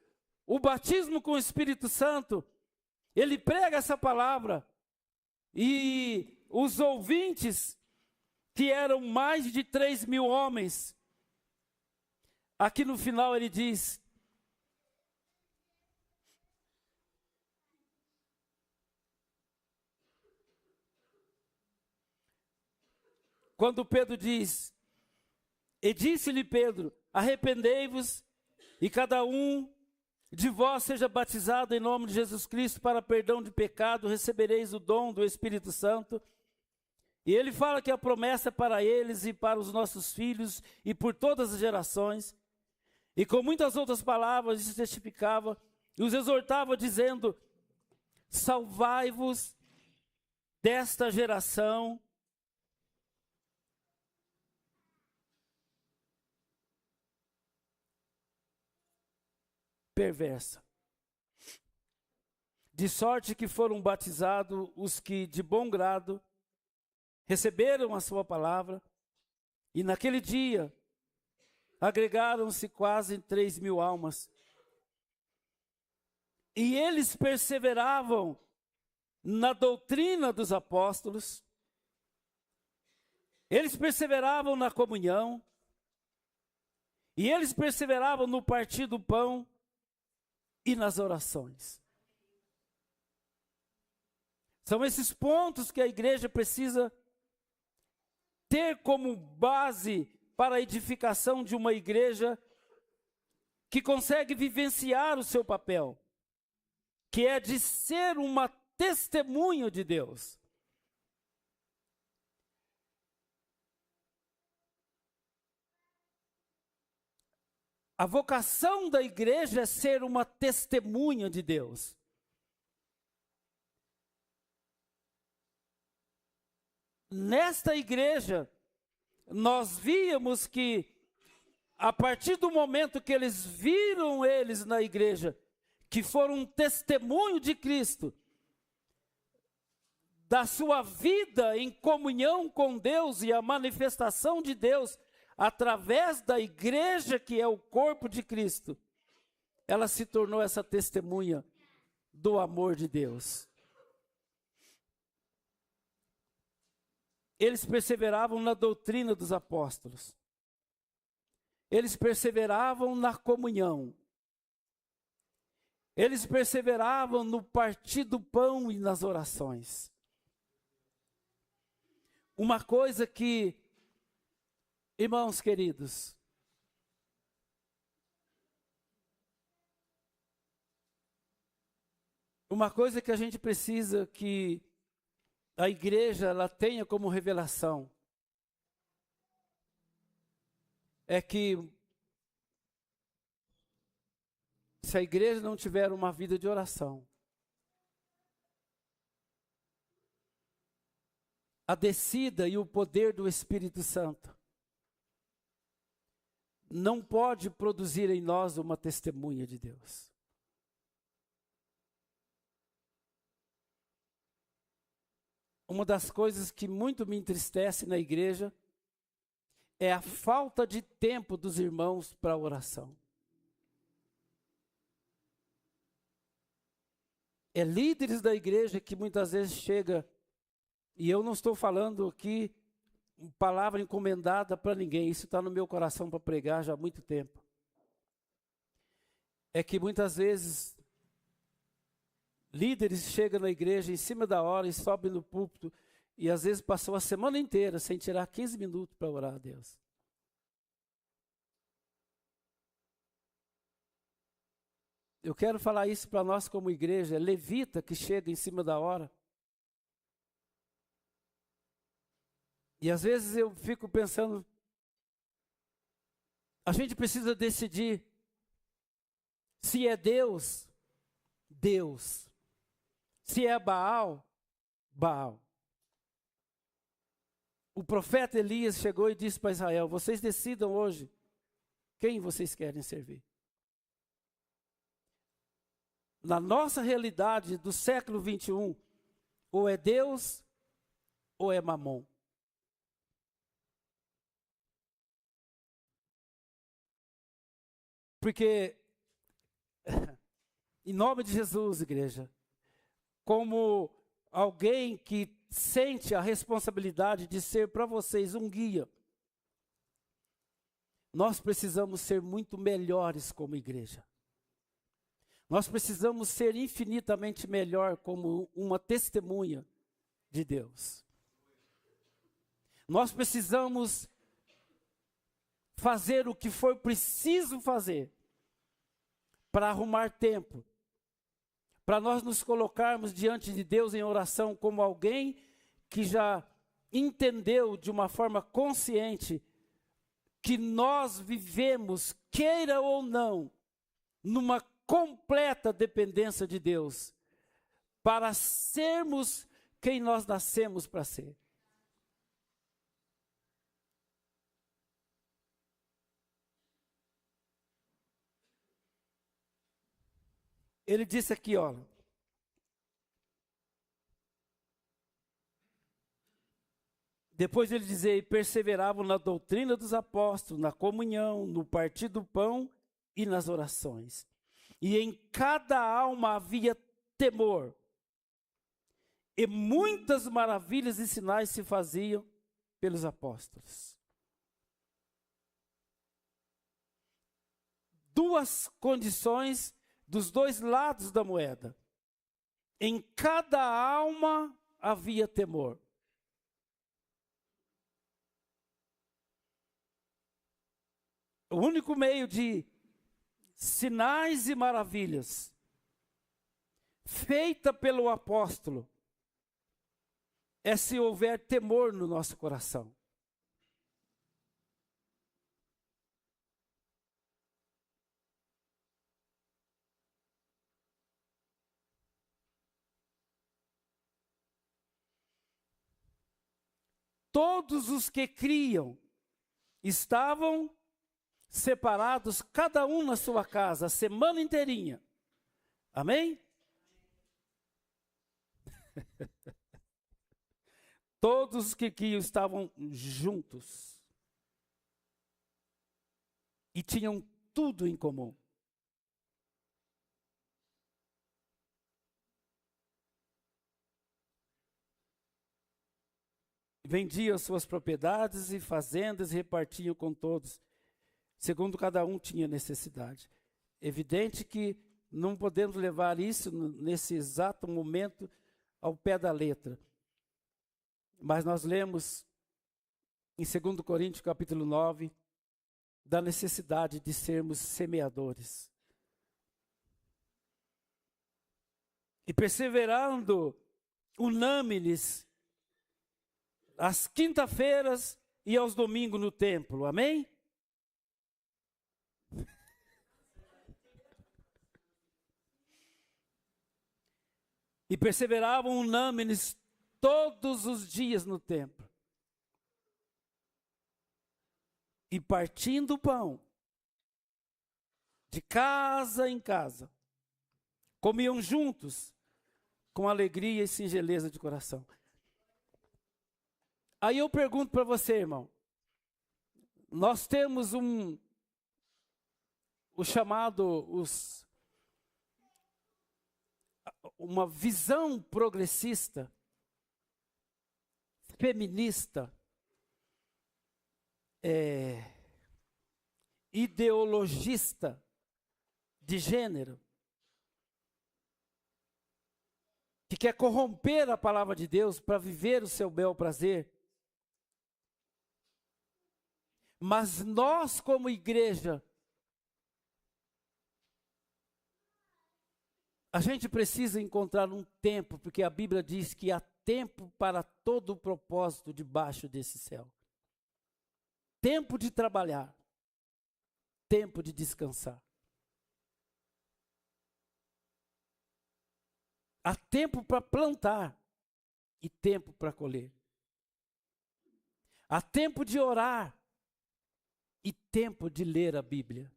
Speaker 1: o batismo com o Espírito Santo, ele prega essa palavra, e os ouvintes, que eram mais de 3.000 homens, aqui no final ele diz: quando Pedro diz, e disse-lhe Pedro, arrependei-vos, e cada um de vós seja batizado em nome de Jesus Cristo para perdão de pecado, recebereis o dom do Espírito Santo. E ele fala que a promessa é para eles e para os nossos filhos e por todas as gerações. E com muitas outras palavras se testificava e os exortava dizendo: salvai-vos desta geração perversa. De sorte que foram batizados os que de bom grado receberam a sua palavra, e naquele dia agregaram-se quase 3.000 almas. E eles perseveravam na doutrina dos apóstolos, eles perseveravam na comunhão, e eles perseveravam no partir do pão e nas orações. São esses pontos que a igreja precisa ter como base para a edificação de uma igreja que consegue vivenciar o seu papel, que é de ser uma testemunha de Deus. A vocação da igreja é ser uma testemunha de Deus. Nesta igreja, nós víamos que, a partir do momento que eles viram eles na igreja, que foram um testemunho de Cristo, da sua vida em comunhão com Deus e a manifestação de Deus, através da igreja que é o corpo de Cristo, ela se tornou essa testemunha do amor de Deus. Eles perseveravam na doutrina dos apóstolos. Eles perseveravam na comunhão. Eles perseveravam no partir do pão e nas orações. Uma coisa que, irmãos queridos, uma coisa que a gente precisa que a igreja ela tenha como revelação é que se a igreja não tiver uma vida de oração, a descida e o poder do Espírito Santo não pode produzir em nós uma testemunha de Deus. Uma das coisas que muito me entristece na igreja é a falta de tempo dos irmãos para a oração. É líderes da igreja que muitas vezes chega, e eu não estou falando aqui palavra encomendada para ninguém, isso está no meu coração para pregar já há muito tempo. É que muitas vezes líderes chegam na igreja em cima da hora e sobem no púlpito e às vezes passam a semana inteira sem tirar 15 minutos para orar a Deus. Eu quero falar isso para nós como igreja, levita que chega em cima da hora. E às vezes eu fico pensando, a gente precisa decidir se é Deus, Deus. Se é Baal, Baal. O profeta Elias chegou e disse para Israel: vocês decidam hoje quem vocês querem servir. Na nossa realidade do século 21, ou é Deus ou é Mamon. Porque, em nome de Jesus, igreja, como alguém que sente a responsabilidade de ser para vocês um guia, nós precisamos ser muito melhores como igreja. Nós precisamos ser infinitamente melhor como uma testemunha de Deus. Nós precisamos fazer o que for preciso fazer para arrumar tempo, para nós nos colocarmos diante de Deus em oração como alguém que já entendeu de uma forma consciente que nós vivemos, queira ou não, numa completa dependência de Deus, para sermos quem nós nascemos para ser. Ele disse aqui, olha, depois ele dizia, e perseveravam na doutrina dos apóstolos, na comunhão, no partir do pão e nas orações. E em cada alma havia temor. E muitas maravilhas e sinais se faziam pelos apóstolos. Duas condições dos dois lados da moeda. Em cada alma havia temor. O único meio de sinais e maravilhas feita pelo apóstolo é se houver temor no nosso coração. Todos os que criam estavam separados, cada um na sua casa, a semana inteirinha. Amém? Todos os que criam estavam juntos. E tinham tudo em comum. Vendiam suas propriedades e fazendas e repartiam com todos, segundo cada um tinha necessidade. Evidente que não podemos levar isso nesse exato momento ao pé da letra. Mas nós lemos em 2 Coríntios capítulo 9, da necessidade de sermos semeadores. E perseverando unânimes às quinta-feiras e aos domingos no templo. Amém? E perseveravam unânimes todos os dias no templo. E partindo o pão, de casa em casa, comiam juntos, com alegria e singeleza de coração. Aí eu pergunto para você, irmão, nós temos uma visão progressista, feminista, ideologista de gênero, que quer corromper a palavra de Deus para viver o seu bel prazer. Mas nós, como igreja, a gente precisa encontrar um tempo, porque a Bíblia diz que há tempo para todo o propósito debaixo desse céu. Tempo de trabalhar, tempo de descansar. Há tempo para plantar e tempo para colher. Há tempo de orar e tempo de ler a Bíblia.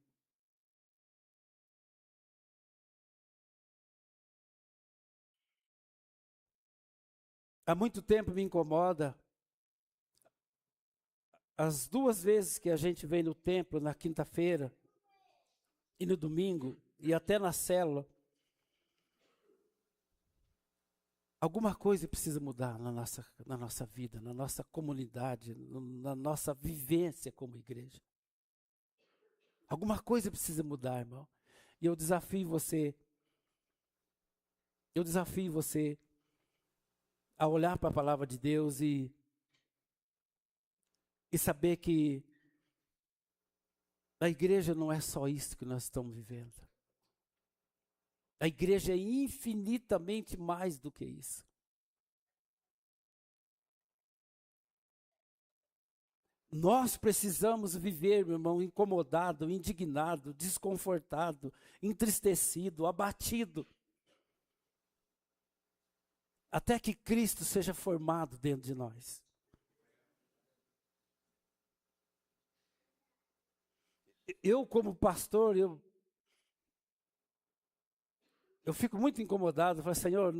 Speaker 1: Há muito tempo me incomoda as 2 vezes que a gente vem no templo na quinta-feira e no domingo, e até na célula, alguma coisa precisa mudar na nossa vida, na nossa comunidade, na nossa vivência como igreja. Alguma coisa precisa mudar, irmão. E eu desafio você a olhar para a palavra de Deus e saber que a igreja não é só isso que nós estamos vivendo. A igreja é infinitamente mais do que isso. Nós precisamos viver, meu irmão, incomodado, indignado, desconfortado, entristecido, abatido. Até que Cristo seja formado dentro de nós. Eu, como pastor, eu fico muito incomodado. Eu falo, Senhor,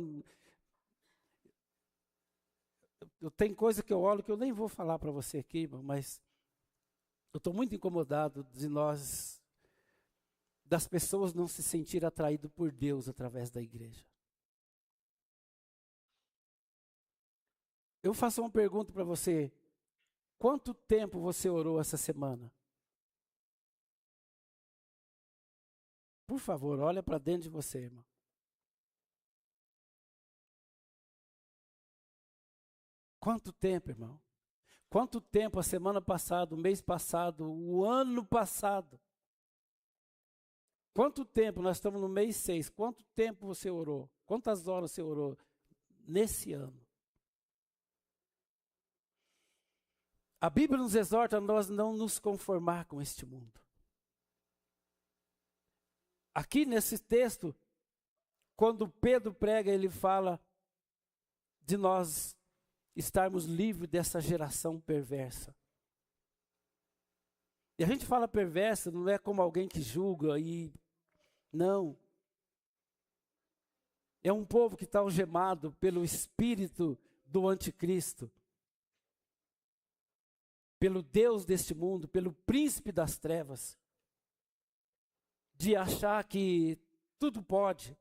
Speaker 1: eu tenho coisa que eu olho que eu nem vou falar para você aqui, irmão, mas eu estou muito incomodado das pessoas não se sentirem atraídas por Deus através da igreja. Eu faço uma pergunta para você. Quanto tempo você orou essa semana? Por favor, olha para dentro de você, irmão. Quanto tempo, irmão? Quanto tempo a semana passada, o mês passado, o ano passado? Quanto tempo, nós estamos no mês 6, quanto tempo você orou? Quantas horas você orou nesse ano? A Bíblia nos exorta a nós não nos conformar com este mundo. Aqui nesse texto, quando Pedro prega, ele fala de nós estarmos livres dessa geração perversa. E a gente fala perversa, não é como alguém que julga e... Não. É um povo que está algemado pelo espírito do anticristo. Pelo Deus deste mundo, pelo príncipe das trevas. De achar que tudo pode.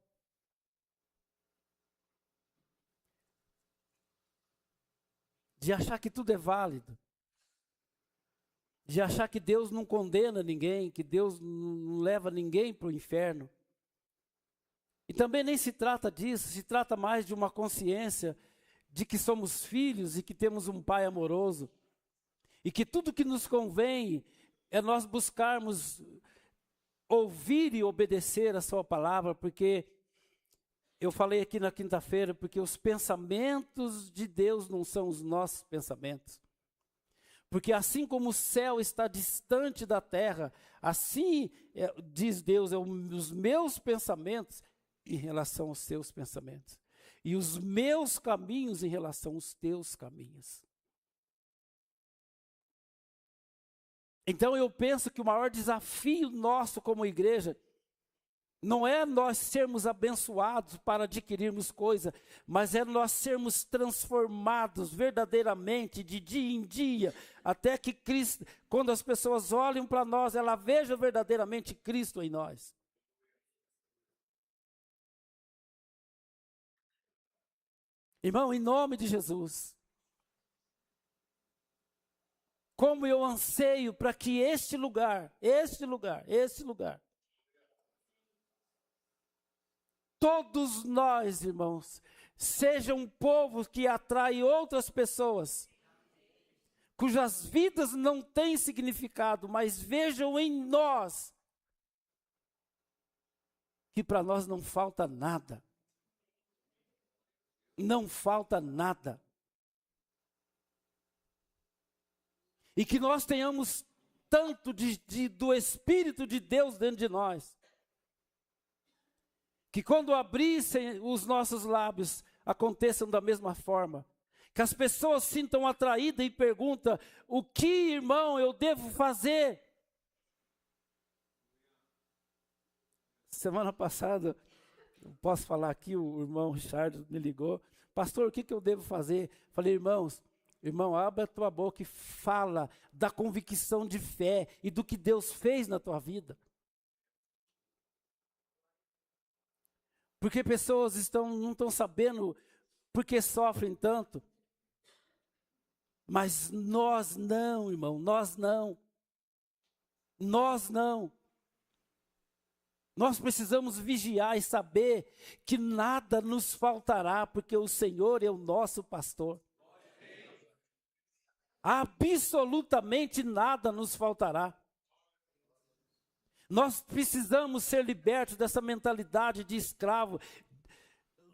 Speaker 1: De achar que tudo é válido. De achar que Deus não condena ninguém, que Deus não leva ninguém para o inferno. E também nem se trata disso, se trata mais de uma consciência de que somos filhos e que temos um Pai amoroso. E que tudo que nos convém é nós buscarmos ouvir e obedecer a sua palavra, porque eu falei aqui na quinta-feira, porque os pensamentos de Deus não são os nossos pensamentos. Porque assim como o céu está distante da terra, assim, diz Deus, os meus pensamentos em relação aos seus pensamentos. E os meus caminhos em relação aos teus caminhos. Então eu penso que o maior desafio nosso como igreja não é nós sermos abençoados para adquirirmos coisa, mas é nós sermos transformados verdadeiramente de dia em dia, até que Cristo, quando as pessoas olham para nós, elas vejam verdadeiramente Cristo em nós. Irmão, em nome de Jesus, como eu anseio para que este lugar, todos nós, irmãos, sejam um povo que atrai outras pessoas, cujas vidas não têm significado, mas vejam em nós, que para nós não falta nada. Não falta nada. E que nós tenhamos tanto do Espírito de Deus dentro de nós, que quando abrissem os nossos lábios, aconteçam da mesma forma. Que as pessoas sintam atraídas e perguntam, o que, irmão, eu devo fazer? Semana passada, não posso falar aqui, o irmão Richard me ligou, pastor, o que eu devo fazer? Falei, irmão, abre a tua boca e fala da convicção de fé e do que Deus fez na tua vida. Porque pessoas não estão sabendo por que sofrem tanto. Mas nós não, irmão, nós não. Nós não. Nós precisamos vigiar e saber que nada nos faltará, porque o Senhor é o nosso pastor. Absolutamente nada nos faltará. Nós precisamos ser libertos dessa mentalidade de escravo.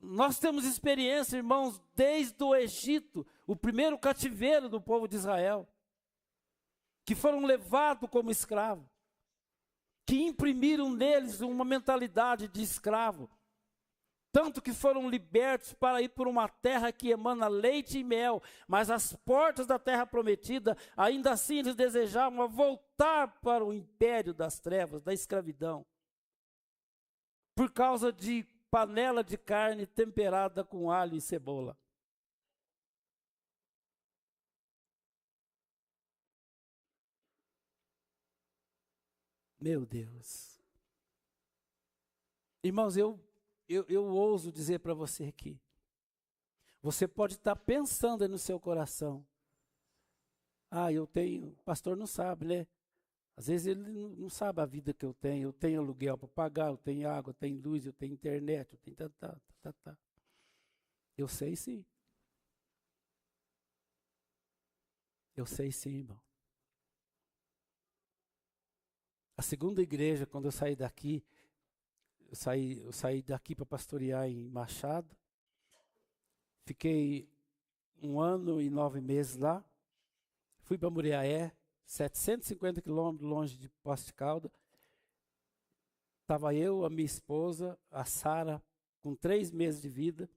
Speaker 1: Nós temos experiência, irmãos, desde o Egito, o primeiro cativeiro do povo de Israel, que foram levados como escravos, que imprimiram neles uma mentalidade de escravo, tanto que foram libertos para ir por uma terra que emana leite e mel, mas as portas da terra prometida, ainda assim eles desejavam voltar para o império das trevas, da escravidão, por causa de panela de carne temperada com alho e cebola. Meu Deus. Irmãos, eu ouso dizer para você aqui, você pode estar pensando aí no seu coração, o pastor não sabe, né? Às vezes ele não sabe a vida que eu tenho aluguel para pagar, eu tenho água, eu tenho luz, eu tenho internet, eu tenho tá. Eu sei sim. Eu sei sim, irmão. A segunda igreja, quando eu saí daqui, eu saí daqui para pastorear em Machado, fiquei 1 ano e 9 meses lá, fui para Muriaé, 750 quilômetros longe de Poços de Caldas. Estava eu, a minha esposa, a Sara, com 3 meses de vida.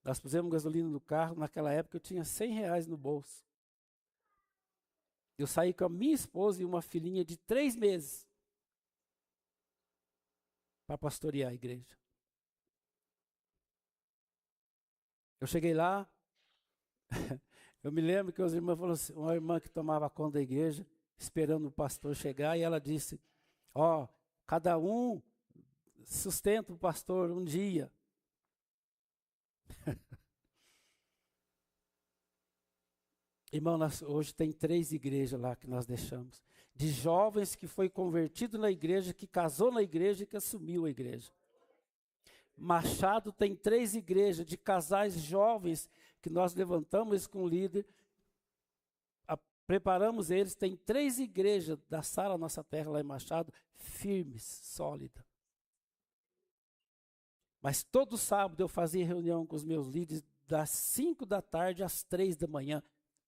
Speaker 1: Nós pusemos gasolina no carro. Naquela época eu tinha R$100 no bolso. Eu saí com a minha esposa e uma filhinha de 3 meses para pastorear a igreja. Eu cheguei lá, eu me lembro que os irmãos falaram assim, uma irmã que tomava conta da igreja, esperando o pastor chegar, e ela disse, cada um sustenta o pastor um dia. Irmão, hoje tem 3 igrejas lá que nós deixamos, de jovens que foi convertido na igreja, que casou na igreja e que assumiu a igreja. Machado tem 3 igrejas de casais jovens que nós levantamos com o líder, preparamos eles, tem 3 igrejas da Sara Nossa Terra lá em Machado, firmes, sólidas. Mas todo sábado eu fazia reunião com os meus líderes das 5 da tarde às 3 da manhã,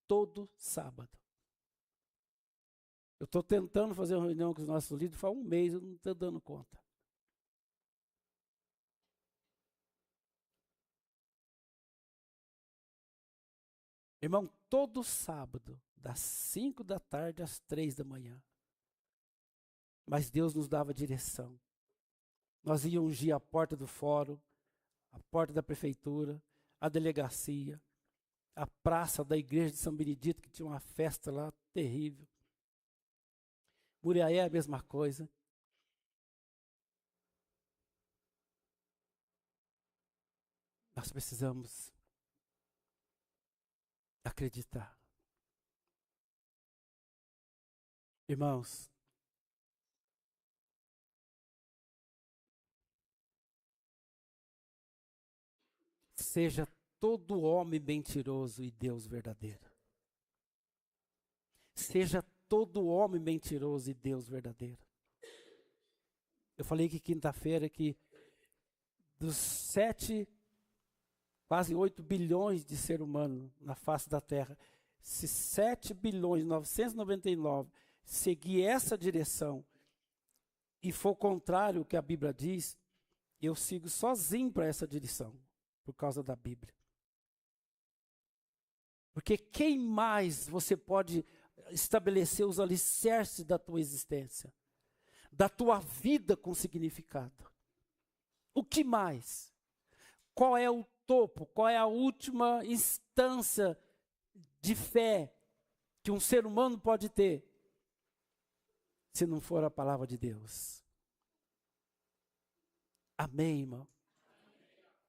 Speaker 1: todo sábado. Eu estou tentando fazer uma reunião com os nossos líderes faz 1 mês, eu não estou dando conta. Irmão, todo sábado, das 5 da tarde às 3 da manhã. Mas Deus nos dava direção. Nós íamos ungir a porta do fórum, a porta da prefeitura, a delegacia, a praça da igreja de São Benedito, que tinha uma festa lá terrível. Muriaé é a mesma coisa. Nós precisamos acreditar. Irmãos, seja todo homem mentiroso e Deus verdadeiro. Seja todo homem mentiroso e Deus verdadeiro. Eu falei que quinta-feira que dos 7, quase 8 bilhões de ser humano na face da Terra, se 7 bilhões 999 seguir essa direção e for contrário ao que a Bíblia diz, eu sigo sozinho para essa direção, por causa da Bíblia. Porque quem mais você pode estabelecer os alicerces da tua existência, da tua vida com significado? O que mais? Qual é o topo? Qual é a última instância de fé que um ser humano pode ter, se não for a palavra de Deus? Amém, irmão?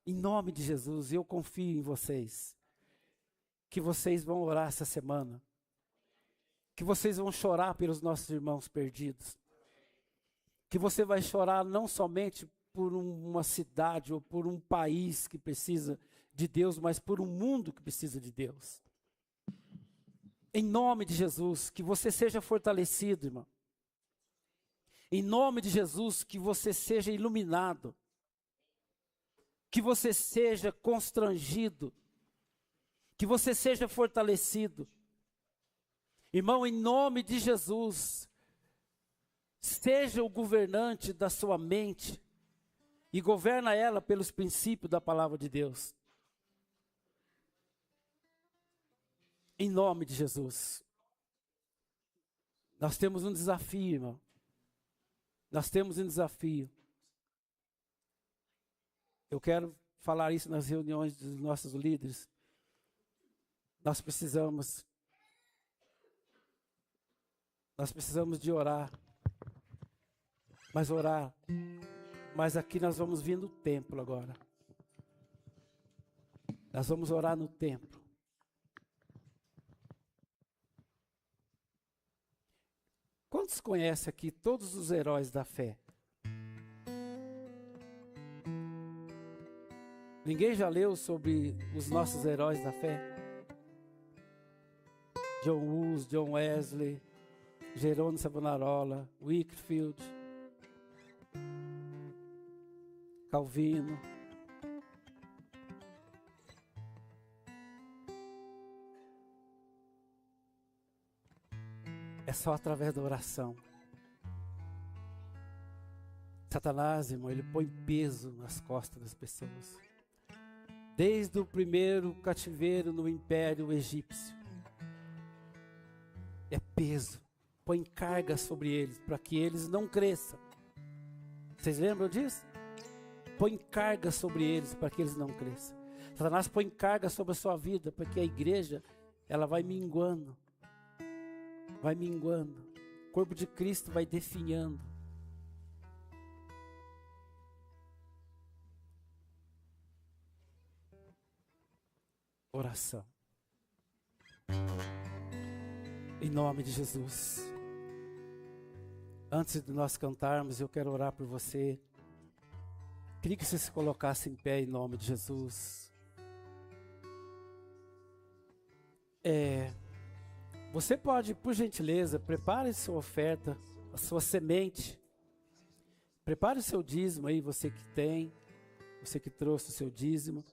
Speaker 1: Em nome de Jesus, eu confio em vocês. Que vocês vão orar essa semana. Que vocês vão chorar pelos nossos irmãos perdidos. Que você vai chorar não somente por uma cidade ou por um país que precisa de Deus, mas por um mundo que precisa de Deus. Em nome de Jesus, que você seja fortalecido, irmão. Em nome de Jesus, que você seja iluminado. Que você seja constrangido. Que você seja fortalecido. Irmão, em nome de Jesus, seja o governante da sua mente e governa ela pelos princípios da palavra de Deus. Em nome de Jesus. Nós temos um desafio, irmão. Nós temos um desafio. Eu quero falar isso nas reuniões dos nossos líderes. Nós precisamos de orar. Mas aqui nós vamos vir no templo agora. Nós vamos orar no templo. Quantos conhecem aqui todos os heróis da fé? Ninguém já leu sobre os nossos heróis da fé? John Hus, John Wesley, Jerônimo Savonarola, Whitefield, Calvino. É só através da oração. Satanás, irmão, ele põe peso nas costas das pessoas. Desde o primeiro cativeiro no Império Egípcio. É peso. Põe carga sobre eles, para que eles não cresçam. Vocês lembram disso? Põe carga sobre eles, para que eles não cresçam. Satanás põe carga sobre a sua vida, porque a igreja, ela vai minguando. Vai minguando. O corpo de Cristo vai definhando. Oração. Em nome de Jesus. Antes de nós cantarmos, eu quero orar por você. Queria que você se colocasse em pé em nome de Jesus. Você pode, por gentileza, prepare sua oferta, a sua semente. Prepare o seu dízimo aí, você que tem, você que trouxe o seu dízimo.